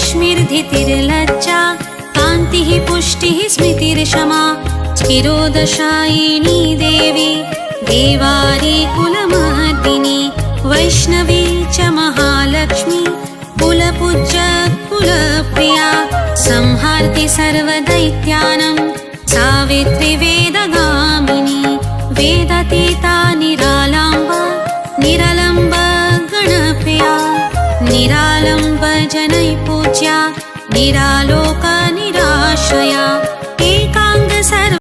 लक्ष्मीर्धितिर्लज्जा कान्तिः पुष्टिः स्मृतिर्क्षमा स्थिरोदशायिनी देवी देवारी कुलमर्दिनी वैष्णवी च महालक्ष्मी कुलपूज्य कुलप्रिया संहार्ति सर्वदैत्यानं सावित्री वेदगामिनी वेदातीता निरालम्बा निरलम्ब गणप्रिया निरालम्ब जनै पूज्या निरालोक निराश्रया